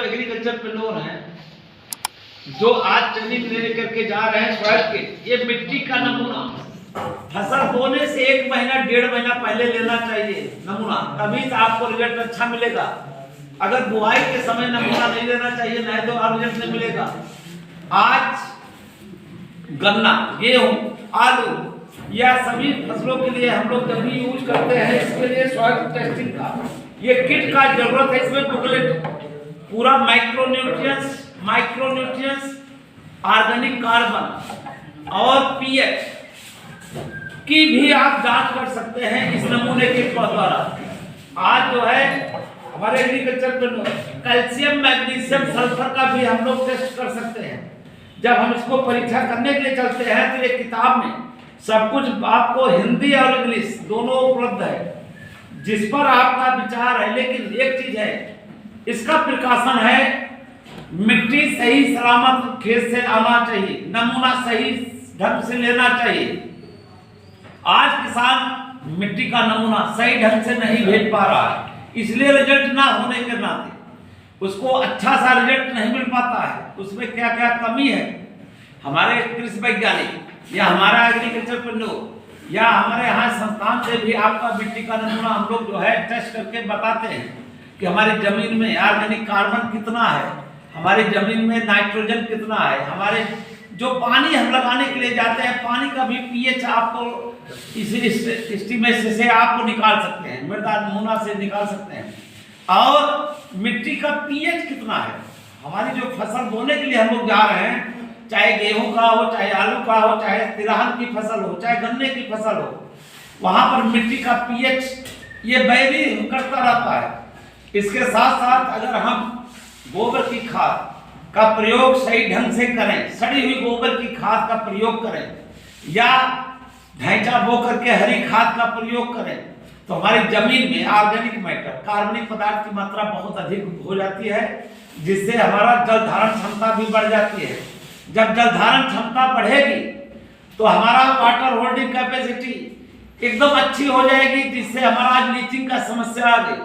Agriculture पे loan है जो आज ट्रेनिंग ले करके जा रहे हैं सॉइल के, ये मिट्टी का नमूना फसल बोने से 1 महीना 1.5 महीना पहले लेना चाहिए नमूना, तभी तो आपको रिजल्ट अच्छा मिलेगा। अगर बुआई के समय नमूना नहीं लेना चाहिए, नहीं तो और रिजल्ट नहीं मिलेगा। आज गन्ना, गेहूं, आलू या सभी फसलों के लिए हम लोग जब भी यूज करते हैं, इसके लिए सॉइल टेस्टिंग का ये किट का जरूरत है। इसमें बुकलेट पूरा माइक्रोन्यूट्रिएंट्स, ऑर्गेनिक कार्बन और पीएच की भी आप जांच कर सकते हैं इस नमूने के द्वारा। आज जो है हमारे एग्रीकल्चर पे कैल्शियम, मैग्नीशियम, सल्फर का भी हम लोग टेस्ट कर सकते हैं। जब हम इसको परीक्षा करने के लिए चलते हैं तो एक किताब में सब कुछ आपको हिंदी और इंग्लिश दोनों उपलब्ध है, जिस पर आपका विचार है। लेकिन एक चीज है, इसका प्रिकॉशन है, मिट्टी सही सलामत खेत से आना चाहिए, नमूना सही ढंग से लेना चाहिए। आज किसान मिट्टी का नमूना सही ढंग से नहीं भेज पा रहा है, इसलिए रिजल्ट ना होने के नाते उसको अच्छा सा रिजल्ट नहीं मिल पाता है। उसमें क्या क्या कमी है, हमारे कृषि वैज्ञानिक या हमारा एग्रीकल्चर पर या हमारे यहाँ संस्थान से भी आपका मिट्टी का नमूना हम लोग जो है टेस्ट करके बताते हैं कि हमारी जमीन में ऑर्गेनिक कार्बन कितना है, हमारी जमीन में नाइट्रोजन कितना है, हमारे जो पानी हम लगाने के लिए जाते हैं पानी का भी पीएच आपको इसी एस्टीमेशन से आपको निकाल सकते हैं, मृदा नमूना से निकाल सकते हैं। और मिट्टी का पीएच कितना है, हमारी जो फसल बोने के लिए हम लोग जा रहे हैं, चाहे गेहूं का हो, चाहे आलू का हो, चाहे तिलहन की फसल हो, चाहे गन्ने की फसल हो, वहां पर मिट्टी का पीएच ये वेरी करता रहता है। इसके साथ साथ अगर हम गोबर की खाद का प्रयोग सही ढंग से करें, सड़ी हुई गोबर की खाद का प्रयोग करें या ढैंचा बो करके हरी खाद का प्रयोग करें, तो हमारी जमीन में ऑर्गेनिक मैटर, कार्बनिक पदार्थ की मात्रा बहुत अधिक हो जाती है, जिससे हमारा जल धारण क्षमता भी बढ़ जाती है। जब जल धारण क्षमता बढ़ेगी तो हमारा वाटर होल्डिंग कैपेसिटी एकदम अच्छी हो जाएगी, जिससे हमारा आज लीचिंग का समस्या आ गई।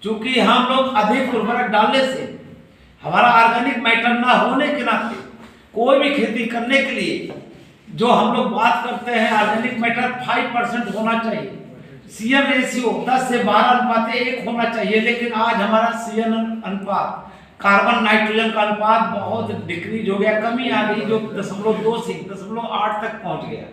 क्योंकि हम लोग अधिक उर्वरक डालने से हमारा ऑर्गेनिक मैटर ना होने के नाते कोई भी खेती करने के लिए जो हम लोग बात करते हैं ऑर्गेनिक मैटर 5% होना चाहिए, सीएन रेशियो 10 से 12 अनुपात 1 होना चाहिए। लेकिन आज हमारा सीएन अनुपात, कार्बन नाइट्रोजन का अनुपात बहुत डिक्रीज हो गया, कमी आ गई, जो 0.2 से 0.8 तक पहुंच गया।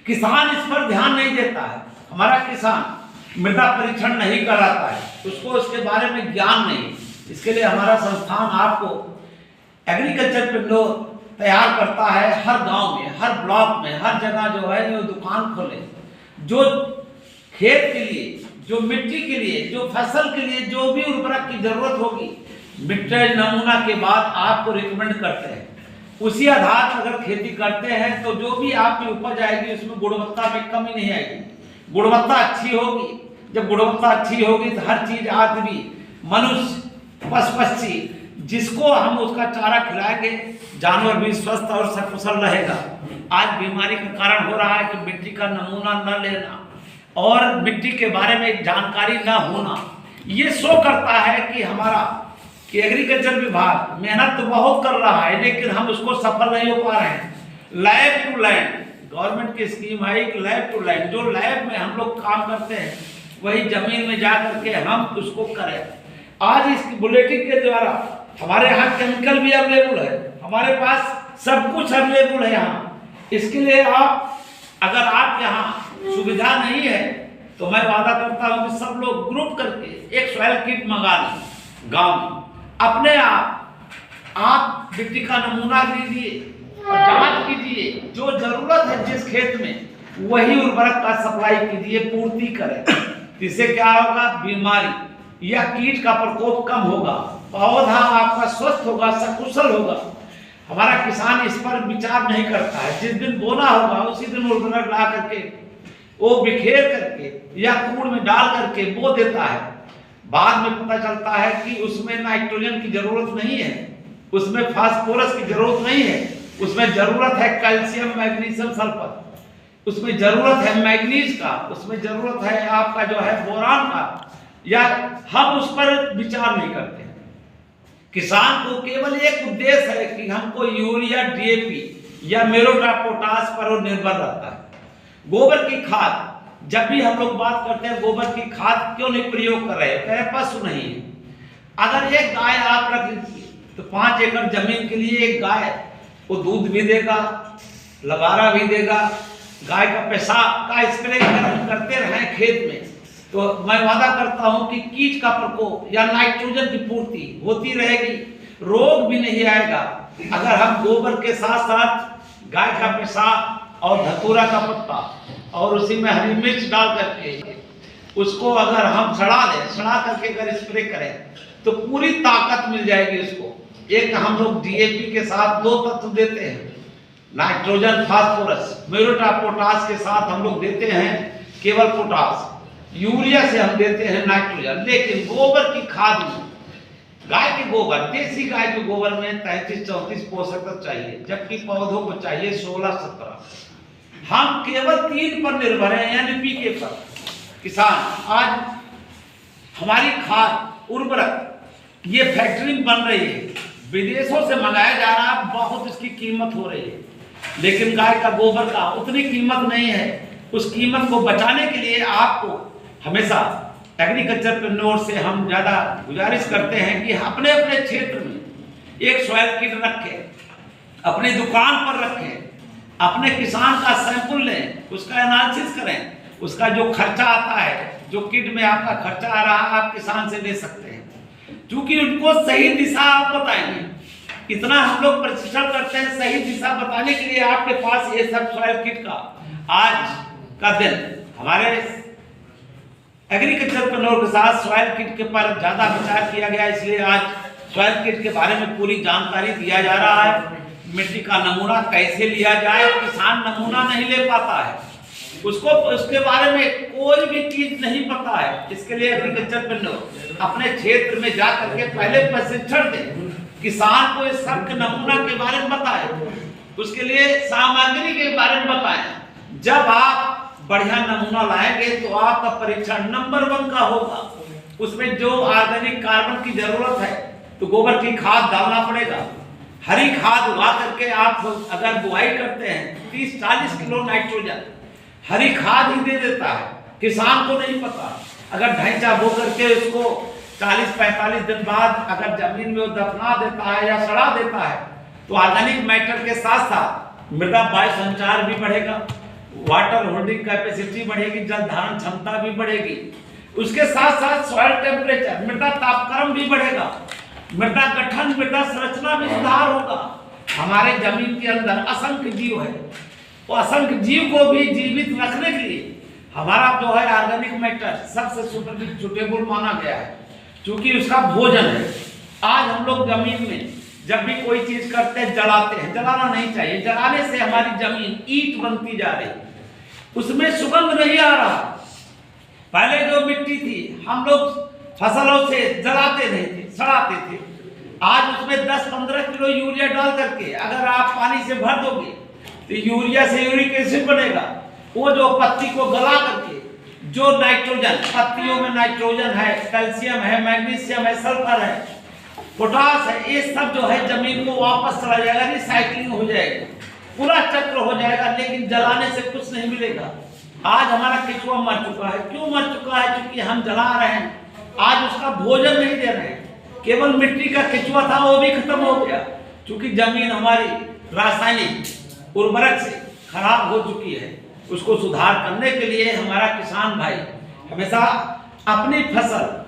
किसान इस पर ध्यान नहीं देता है, हमारा किसान मृदा परीक्षण नहीं कराता है, उसको इसके बारे में ज्ञान नहीं। इसके लिए हमारा संस्थान आपको एग्रीकल्चर पे लोन तैयार करता है। हर गांव में, हर ब्लॉक में, हर जगह जो है वो दुकान खोले, जो खेत के लिए, जो मिट्टी के लिए, जो फसल के लिए जो भी उर्वरक की जरूरत होगी, मिट्टी नमूना के बाद आपको रिकमेंड करते हैं। उसी आधार पर अगर खेती करते हैं तो जो भी आपकी उपज आएगी उसमें गुणवत्ता में कमी नहीं आएगी, गुणवत्ता अच्छी होगी। जब गुणवत्ता अच्छी होगी तो हर चीज, आदमी, मनुष्य, पशु पक्षी, जिसको हम उसका चारा खिलाएंगे, जानवर भी स्वस्थ और सकुशल रहेगा। आज बीमारी का कारण हो रहा है कि मिट्टी का नमूना न लेना और मिट्टी के बारे में जानकारी न होना। ये शो करता है कि हमारा कि एग्रीकल्चर विभाग मेहनत तो बहुत कर रहा है, लेकिन हम उसको सफल नहीं हो पा रहे हैं। लैब टू लैंड गवर्नमेंट की स्कीम है कि लैब टू लैंड, जो लैब में हम लोग काम करते हैं वही जमीन में जा करके हम उसको करें। आज इस बुलेटिन के द्वारा हमारे यहाँ केमिकल भी अवेलेबल है, हमारे पास सब कुछ अवेलेबल है यहाँ। इसके लिए आप, अगर आप यहाँ सुविधा नहीं है तो मैं वादा करता हूँ कि सब लोग ग्रुप करके एक सॉइल किट मंगा लें गाँव में। अपने आप मिट्टी का नमूना लीजिए और जांच कीजिए, जो जरूरत है जिस खेत में वही उर्वरक का सप्लाई कीजिए, पूर्ति करें। इससे क्या होगा, बीमारी या कीट का प्रकोप कम होगा, पौधा आपका स्वस्थ होगा, सकुशल होगा। हमारा किसान इस पर विचार नहीं करता है, जिस दिन बोना होगा उसी दिन उर्वरक ला करके वो बिखेर करके या कूड़ में डाल करके बो देता है। बाद में पता चलता है कि उसमें नाइट्रोजन की जरूरत नहीं है, उसमें फास्फोरस की जरूरत नहीं है, उसमें जरूरत है कैल्शियम, मैग्नीशियम, सल्फर, उसमें जरूरत है मैग्नीज का, उसमें जरूरत है आपका जो है बोरान का, या हम उस पर विचार नहीं करते हैं। किसान को केवल एक उद्देश्य है कि हमको यूरिया, डीएपी या मेरोटा, पोटाश पर वो निर्भर रहता है। गोबर की खाद, जब भी हम लोग बात करते हैं गोबर की खाद क्यों नहीं प्रयोग कर रहे हैं, मेरे पशु नहीं है। अगर एक गाय आप रख लीजिए तो 5 एकड़ जमीन के लिए एक गाय वो दूध भी देगा, लबारा भी देगा। गाय का पेशाब का स्प्रे करते रहें खेत में तो मैं वादा करता हूं कि कीट का प्रकोप या नाइट्रोजन की पूर्ति होती रहेगी, रोग भी नहीं आएगा। अगर हम गोबर के साथ साथ गाय का पेशाब और धतूरा का पत्ता और उसी में हरी मिर्च डाल करके उसको अगर हम सड़ा करके अगर स्प्रे करें तो पूरी ताकत मिल जाएगी उसको। एक हम लोग डीएपी के साथ 2 तत्व देते हैं, नाइट्रोजन, फास्फोरस। मेरोटा, पोटाश के साथ हम लोग देते हैं केवल पोटाश। यूरिया से हम देते हैं नाइट्रोजन। लेकिन गोबर की खाद में गाय के गोबर, देसी गाय के गोबर में 33-34 पोषक तत्व चाहिए, जबकि पौधों को चाहिए 16-17। हम केवल 3 पर निर्भर हैं, एनपीके पर। किसान आज हमारी खाद, उर्वरक ये फैक्ट्री में बन रही है, विदेशों से मंगाया जा रहा है, बहुत इसकी कीमत हो रही है, लेकिन गाय का गोबर का उतनी कीमत नहीं है। उस कीमत को बचाने के लिए आपको हमेशा एग्रीकल्चरप्रेन्योर से हम ज़्यादा गुजारिश करते हैं कि अपने अपने क्षेत्र में एक सॉइल किट रखें, अपनी दुकान पर रखें, अपने किसान का सैंपल लें, उसका एनालिसिस करें, उसका जो खर्चा आता है, जो किट में आपका खर्चा आ रहा है, आप किसान से ले सकते हैं, क्योंकि उनको सही दिशा आप बताएंगे। इतना हम लोग प्रशिक्षण करते हैं सही दिशा बताने के लिए। आपके पास ये सब सॉइल किट का आज का दिन हमारे एग्रीकल्चरप्रेन्योर के साथ सॉइल किट के पर ज्यादा विचार किया गया, इसलिए आज सॉइल किट के बारे में पूरी जानकारी दिया जा रहा है। मिट्टी का नमूना कैसे लिया जाए, किसान नमूना नहीं ले पाता है, उसको उसके बारे में कोई भी चीज नहीं पता है। इसके लिए एग्रीकल्चरप्रेन्योर अपने क्षेत्र में जा करके पहले प्रशिक्षण दे, किसान को इस सब के नमूना के बारे में बताए, उसके लिए सामग्री के बारे में बताएं। जब आप बढ़िया नमूना लाएंगे तो आपका परीक्षण नंबर 1 का होगा। उसमें जो ऑर्गेनिक कार्बन की जरूरत है तो गोबर की खाद डालना पड़ेगा। हरी खाद उगा करके आप अगर बुआई करते हैं 30-40 किलो नाइट्रोजन हरी खाद ही दे देता है, किसान को नहीं पता। अगर ढैंचा बो करके उसको 40-45 दिन बाद अगर जमीन में वो दफना देता है या सड़ा देता है तो ऑर्गेनिक मैटर के साथ साथ मृदा वायु संचार भी बढ़ेगा, वाटर होल्डिंग कैपेसिटी बढ़ेगी, जल धारण क्षमता भी बढ़ेगी। उसके साथ साथ सॉइल टेम्परेचर, मृदा तापक्रम भी बढ़ेगा, मृदा गठन, मृदा संरचना में सुधार होगा। हमारे जमीन के अंदर असंख्य जीव है, वो असंख्य जीव को भी जीवित रखने के लिए हमारा जो है ऑर्गेनिक मैटर सबसे सुटेबल माना गया है, क्योंकि उसका भोजन है। आज हम लोग जमीन में जब भी कोई चीज करते हैं जलाते हैं, जलाना नहीं चाहिए। जलाने से हमारी जमीन ईंट बनती जा रही, उसमें सुगंध नहीं आ रहा। पहले जो मिट्टी थी हम लोग फसलों से जलाते नहीं थे, सड़ाते थे। आज उसमें 10-15 किलो यूरिया डाल करके अगर आप पानी से भर दोगे तो यूरिया से यूरिक एसिड बनेगा। वो जो पत्ती को गला करके जो नाइट्रोजन, पत्तियों में नाइट्रोजन है, कैल्शियम है, मैग्नीशियम है, सल्फर है, पोटास है, ये सब जो है जमीन को वापस चला जाएगा, रिसाइकलिंग हो जाएगा, पूरा चक्र हो जाएगा। लेकिन जलाने से कुछ नहीं मिलेगा। आज हमारा केचुआ मर चुका है। क्यों मर चुका है? क्योंकि हम जला रहे हैं, आज उसका भोजन नहीं दे रहे हैं। केवल मिट्टी का केचुआ था, वो भी खत्म हो गया, क्योंकि जमीन हमारी रासायनिक उर्वरक से खराब हो चुकी है। उसको सुधार करने के लिए हमारा किसान भाई हमेशा अपनी फसल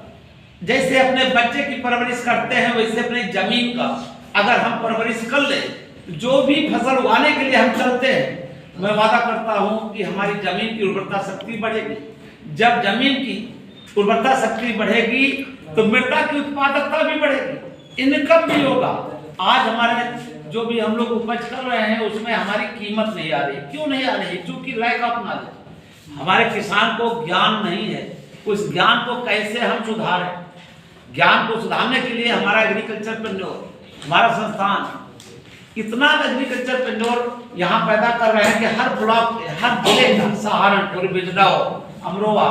जैसे अपने बच्चे की परवरिश करते हैं, वैसे अपनी जमीन का अगर हम परवरिश कर ले, जो भी फसल उगाने के लिए हम चलते हैं, मैं वादा करता हूं कि हमारी जमीन की उर्वरता शक्ति बढ़ेगी। जब जमीन की उर्वरता शक्ति बढ़ेगी तो मृदा की उत्पादकता भी बढ़ेगी, इनकम भी होगा। आज हमारे जो भी हम लोग उपज कर रहे हैं उसमें हमारी कीमत नहीं आ रही। क्यों नहीं आ रही? क्योंकि लैक ऑफ नॉलेज, हमारे किसान को ज्ञान नहीं है। उस ज्ञान को कैसे हम सुधारें? ज्ञान को सुधारने के लिए हमारा एग्रीकल्चरप्रेन्योर, हमारा संस्थान इतना एग्रीकल्चरप्रेन्योर यहाँ पैदा कर रहे हैं कि हर ब्लॉक, हर जिले का, सहारनपुर, बिजनौर, अमरोहा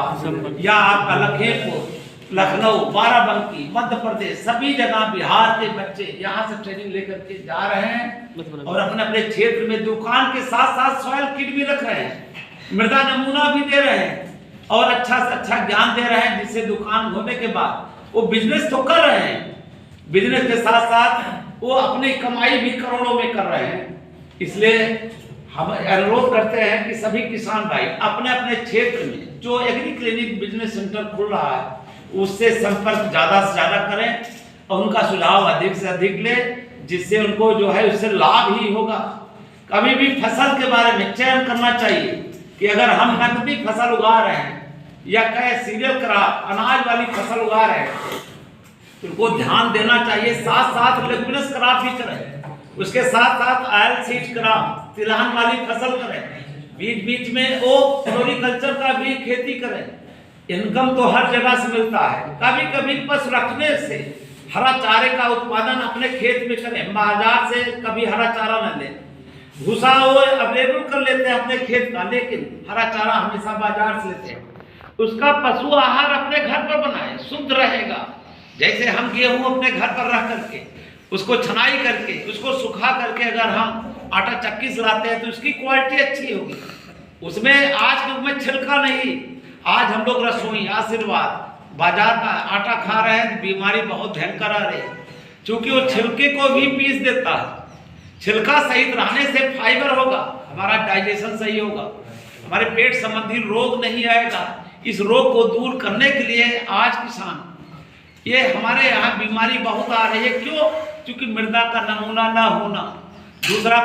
या आपका लखीमपुर, लखनऊ, बाराबंकी, मध्य प्रदेश, सभी जगह बिहार के बच्चे यहाँ से ट्रेनिंग लेकर के जा रहे हैं और अपने अपने क्षेत्र में दुकान के साथ साथ सॉइल किट भी रख रहे हैं, मृदा नमूना भी दे रहे हैं और अच्छा से अच्छा ज्ञान दे रहे हैं, जिससे दुकान होने के बाद वो बिजनेस तो कर रहे हैं, बिजनेस के साथ साथ वो अपनी कमाई भी करोड़ों में कर रहे हैं। इसलिए हम अनुरोध करते हैं कि सभी किसान भाई अपने अपने क्षेत्र में जो एग्री क्लिनिक बिजनेस सेंटर खुल रहा है उससे संपर्क ज्यादा से ज्यादा करें और उनका सुझाव अधिक से अधिक ले, जिससे उनको जो है उससे लाभ ही होगा। कभी भी फसल के बारे में चयन करना चाहिए कि अगर हम नकदी फसल उगा रहे हैं या कहे सीरियल क्रॉप अनाज वाली फसल उगा रहे हैं तो उनको ध्यान देना चाहिए, साथ साथ लेगुमिनस क्रॉप भी करें, उसके साथ साथ ऑयल सीड क्रॉप तिलहन वाली फसल करें, बीच बीच में वो फ्लोरिकल्चर का भी खेती करें। इनकम तो हर जगह से मिलता है, कभी कभी पशु रखने से हरा चारे का उत्पादन अपने खेत में करें, बाजार से कभी हरा चारा न लें, भूसा वो अवेलेबल कर लेते हैं अपने खेत का, लेकिन हरा चारा हमेशा बाजार से लेते हैं। उसका पशु आहार अपने घर पर बनाए, शुद्ध रहेगा। जैसे हम गेहूं अपने घर पर रख करके उसको छनाई करके उसको सुखा करके अगर हम आटा चक्की से लाते हैं तो उसकी क्वालिटी अच्छी होगी, उसमें आज के युग में छिलका नहीं। आज हम लोग रसोई आशीर्वाद बाजार का आटा खा रहे हैं, बीमारी बहुत भयंकर आ रही है, क्योंकि वो छिलके को भी पीस देता है। छिलका सही रहने से फाइबर होगा, हमारा डाइजेशन सही होगा, हमारे पेट संबंधी रोग नहीं आएगा। इस रोग को दूर करने के लिए आज किसान ये हमारे यहाँ बीमारी बहुत आ रही है, क्यों? क्योंकि मृदा का नमूना ना होना। दूसरा,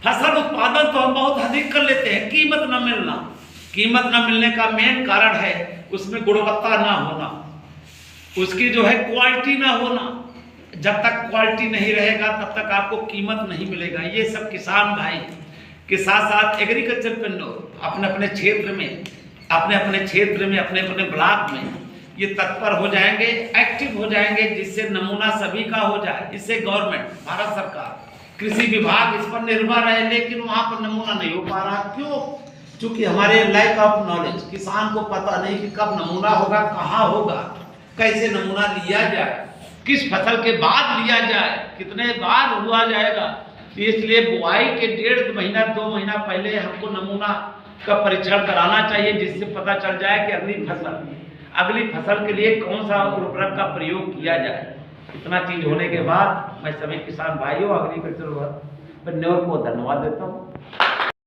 फसल उत्पादन तो हम बहुत अधिक कर लेते हैं, कीमत न मिलना। कीमत न मिलने का मेन कारण है उसमें गुणवत्ता ना होना, उसकी जो है क्वालिटी ना होना। जब तक क्वालिटी नहीं रहेगा तब तक आपको कीमत नहीं मिलेगा। ये सब किसान भाई के साथ साथ एग्रीकल्चर पेन्योर अपने अपने क्षेत्र में अपने अपने ब्लॉक में ये तत्पर हो जाएंगे, एक्टिव हो जाएंगे, जिससे नमूना सभी का हो जाए। इससे गवर्नमेंट, भारत सरकार, कृषि विभाग इस पर निर्भर है, लेकिन वहां पर नमूना नहीं हो पा रहा। क्यों? क्योंकि हमारे लैक ऑफ नॉलेज, किसान को पता नहीं कि कब नमूना होगा, कहाँ होगा, कैसे नमूना लिया जाए, किस फसल के बाद लिया जाए, कितने बार हुआ जाएगा। तो इसलिए बुआई के 1.5 महीना 2 महीना पहले हमको नमूना का परीक्षण कराना चाहिए, जिससे पता चल जाए कि अगली फसल के लिए कौन सा उर्वरक का प्रयोग किया जाए। इतना चीज होने के बाद मैं सभी किसान भाइयों एग्रीकल्चर पेन्योर को धन्यवाद देता हूँ।